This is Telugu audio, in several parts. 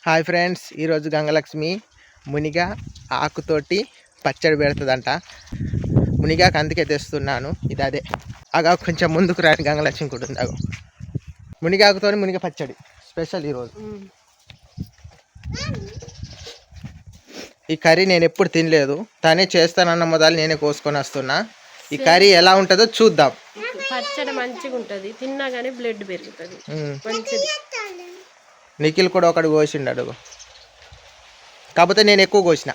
హాయ్ ఫ్రెండ్స్, ఈరోజు గంగలక్ష్మి మునిగా ఆకుతోటి పచ్చడి పెడుతుందంట. మునిగాకు అందుకే తెస్తున్నాను. ఇది అదే అగా కొంచెం ముందుకు రాని గంగలక్ష్మి కూడా ఉంది. అగో మునిగాకుతో మునిగ పచ్చడి స్పెషల్ ఈరోజు. ఈ కర్రీ నేను ఎప్పుడు తినలేదు, తనే చేస్తానన్న మొదలు నేనే కోసుకొని వస్తున్నా. ఈ కర్రీ ఎలా ఉంటుందో చూద్దాం. పచ్చడి మంచిగా ఉంటుంది, తిన్నా కానీ బ్లడ్ పెరుగుతుంది, మంచిది. నిఖిల్ కూడా ఒకటి కోసిండు అడుగు, కాకపోతే నేను ఎక్కువ కోసిన.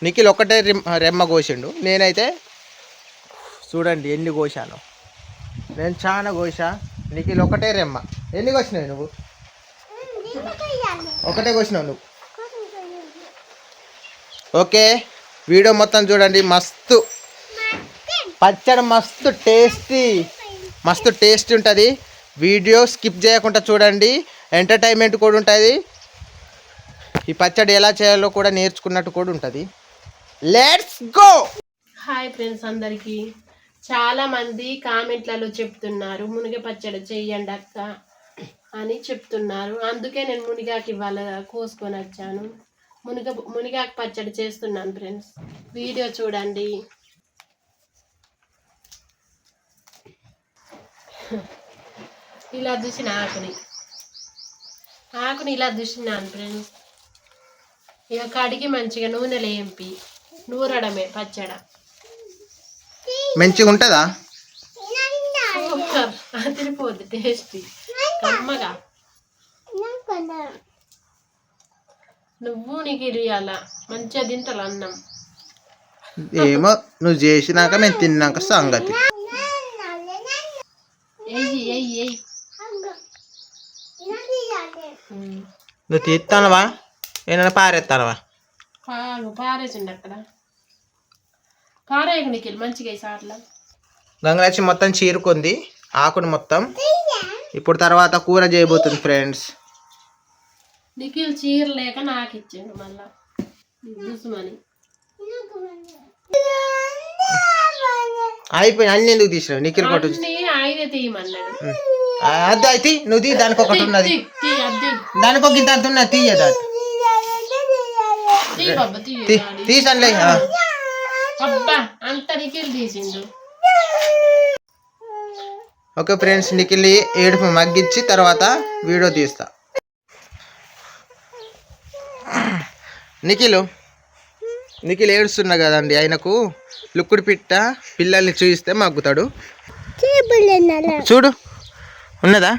నిఖిల్ ఒక్కటే రెమ్మ కోసిండు, నేనైతే చూడండి ఎన్ని కోసాను. నేను చాలా కోసా, నిఖిల్ ఒకటే రెమ్మ. ఎన్ని కోసినావు నువ్వు? ఒకటే కోసినావు నువ్వు. ఓకే, వీడియో మొత్తం చూడండి. మస్తు పచ్చడి, మస్తు టేస్టీ ఉంటుంది. వీడియో స్కిప్ చేయకుండా చూడండి, ఎంటర్టైన్మెంట్ కూడా ఉంటుంది. ఈ పచ్చడి ఎలా చేయాలో కూడా నేర్చుకున్నట్టు కూడా ఉంటుంది. Let's go. హాయ్ ఫ్రెండ్స్, అందరికీ చాలామంది కామెంట్లలో చెప్తున్నారు మునిగ పచ్చడి చెయ్యండి అక్క అని చెప్తున్నారు. అందుకే నేను మునిగాకు ఇవాళ కోసుకొని వచ్చాను. మునిగాకు పచ్చడి చేస్తున్నాను ఫ్రెండ్స్, వీడియో చూడండి. ఇలా చూసిన ఆకుని ఇలా చూసినాను ఫ్రెండ్స్. ఇక కడిగి మంచిగా నూనెలో ఏంపి నూరడమే పచ్చడ. మంచిగా ఉంటుందా? తిరిపోద్ది, టేస్టీ కమ్మగా. నువ్వు నీకు ఇరియాల మంచిగా తింటారు అన్నం. ఏమో, నువ్వు చేసినాక మేము తిన్నాక సంగతి. నువ్వు తీస్తానవా? ఏమైనా పారేస్తానవా? పారేసిండి అక్కడ. పారేయకు నిఖిల్, మంచిగా సార్లా. గంగలక్ష్మి మొత్తం చీరుకుంది ఆకుని మొత్తం. ఇప్పుడు తర్వాత కూర చేయబోతుంది ఫ్రెండ్స్. నిఖిల్ చీరలేక నాకు ఇచ్చిండు మళ్ళా చూసుమని. అయిపోయి అన్ని ఎందుకు తీసినావు? నిఖిల్ కొట్టు ఆయనే తీయమన్నాడు. అద్దె అయితే నువ్వు తీ. దానికి ఒకటి ఉన్నది, దానికి ఒక ఇంత ఉన్నది, తీయదా? తీసండి. అంత నిఖిల్ తీసిండు. ఓకే ఫ్రెండ్స్, నిఖిల్ ఏడుపు మగ్గించి తర్వాత వీడియో తీస్తా. నిఖిల్ ఏడుస్తున్నా కదండి, ఆయనకు లుక్కుడు పిట్ట పిల్లల్ని చూయిస్తే మగ్గుతాడు. చూడు ఉన్నదా?